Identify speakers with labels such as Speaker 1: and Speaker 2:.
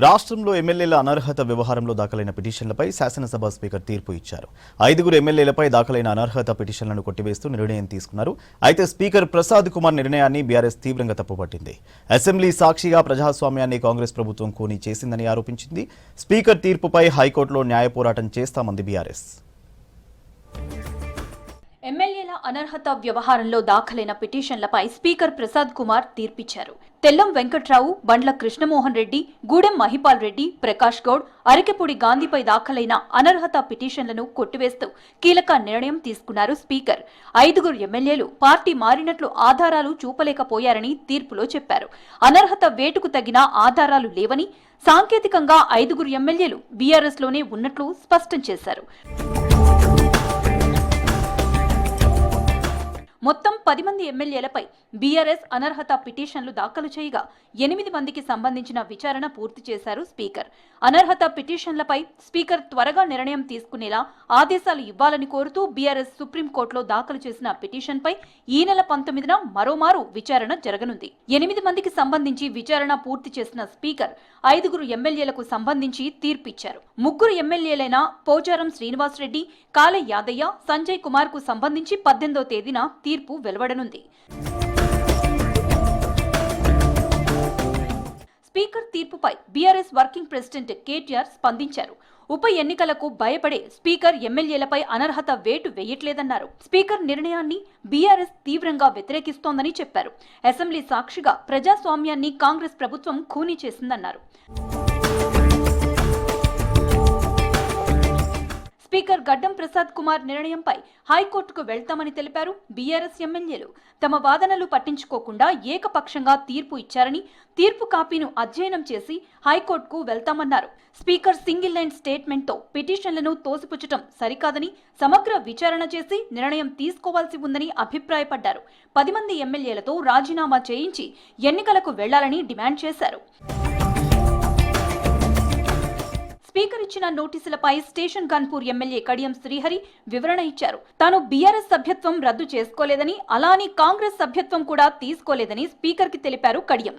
Speaker 1: రాష్ట్రంలో ఎమ్మెల్యేల అనర్హత వ్యవహారంలో దాఖలైన పిటిషన్లపై శాసనసభ స్పీకర్ తీర్పు ఇచ్చారు. 5 ఎమ్మెల్యేలపై దాఖలైన అనర్హత పిటిషన్లను కొట్టివేస్తూ నిర్ణయం తీసుకున్నారు. అయితే స్పీకర్ ప్రసాద్ కుమార్ నిర్ణయాన్ని బీఆర్ఎస్ తీవ్రంగా తప్పుపట్టింది. అసెంబ్లీ సాక్షిగా ప్రజాస్వామ్యాన్ని కాంగ్రెస్ ప్రభుత్వం ఖూనీ చేసిందని ఆరోపించింది. స్పీకర్ తీర్పుపై హైకోర్టులో న్యాయ పోరాటం చేస్తామంది బీఆర్ఎస్.
Speaker 2: ఎమ్మెల్యేల అనర్హత వ్యవహారంలో దాఖలైన పిటిషన్లపై స్పీకర్ ప్రసాద్ కుమార్ తీర్పిచ్చారు. తెల్లం వెంకట్రావు, బండ్ల కృష్ణమోహన్ రెడ్డి, గూడెం మహిపాల్ రెడ్డి, ప్రకాష్ గౌడ్, అరికెపూడి గాంధీపై దాఖలైన అనర్హత పిటిషన్లను కొట్టివేస్తూ కీలక నిర్ణయం తీసుకున్నారు స్పీకర్. 5 ఎమ్మెల్యేలు పార్టీ మారినట్లు ఆధారాలు చూపలేకపోయారని తీర్పులో చెప్పారు. అనర్హత వేటుకు తగిన ఆధారాలు లేవని, సాంకేతికంగా 5 ఎమ్మెల్యేలు బీఆర్ఎస్ లోనే ఉన్నట్లు స్పష్టం చేశారు. మొత్తం 10 మంది ఎమ్మెల్యేలపై బీఆర్ఎస్ అనర్హత పిటిషన్లు దాఖలు చేయగా 8 మందికి సంబంధించిన విచారణ పూర్తి చేశారు స్పీకర్. అనర్హత పిటిషన్లపై స్పీకర్ త్వరగా నిర్ణయం తీసుకునేలా ఆదేశాలు ఇవ్వాలని కోరుతూ బీఆర్ఎస్ సుప్రీంకోర్టులో దాఖలు చేసిన పిటిషన్పై ఈ నెల 19న మరోమారు విచారణ జరగనుంది. 8 మందికి సంబంధించి విచారణ పూర్తి చేసిన స్పీకర్ 5 ఎమ్మెల్యేలకు సంబంధించి తీర్పిచ్చారు. 3 ఎమ్మెల్యేలైన పోచారం శ్రీనివాసరెడ్డి, కాలే యాదయ్య, సంజయ్ కుమార్ కు సంబంధించి 18వ తేదీన తీర్పు వెలువడనుంది. స్పీకర్ తీర్పుపై బీఆర్ఎస్ వర్కింగ్ ప్రెసిడెంట్ కేటీఆర్ స్పందించారు. ఉప ఎన్నికలకు భయపడే స్పీకర్ ఎమ్మెల్యేలపై అనర్హత వేటు వేయట్లేదన్నారు. స్పీకర్ నిర్ణయాన్ని బీఆర్ఎస్ తీవ్రంగా వ్యతిరేకిస్తోందని చెప్పారు. అసెంబ్లీ సాక్షిగా ప్రజాస్వామ్యాన్ని కాంగ్రెస్ ప్రభుత్వం ఖూనీ చేసిందన్నారు. స్పీకర్ గడ్డం ప్రసాద్ కుమార్ నిర్ణయంపై హైకోర్టుకు వెళ్తామని తెలిపారు. బీఆర్ఎస్ ఎమ్మెల్యేలు తమ వాదనలు పట్టించుకోకుండా ఏకపక్షంగా తీర్పు ఇచ్చారని, తీర్పు కాపీను అధ్యయనం చేసి హైకోర్టుకు వెళ్తామన్నారు. స్పీకర్ సింగిల్ లైన్ స్టేట్మెంట్తో పిటిషన్లను తోసిపుచ్చటం సరికాదని, సమగ్ర విచారణ చేసి నిర్ణయం తీసుకోవాల్సి ఉందని అభిప్రాయపడ్డారు. 10 మంది ఎమ్మెల్యేలతో రాజీనామా చేయించి ఎన్నికలకు వెళ్లాలని డిమాండ్ చేశారు. స్పీకర్ ఇచ్చిన నోటీసులపై స్టేషన్ గన్పూర్ ఎమ్మెల్యే కడియం శ్రీహరి వివరణ ఇచ్చారు. తాను బీఆర్ఎస్ సభ్యత్వం రద్దు చేసుకోలేదని, అలాని కాంగ్రెస్ సభ్యత్వం కూడా తీసుకోలేదని స్పీకర్కి తెలిపారు కడియం.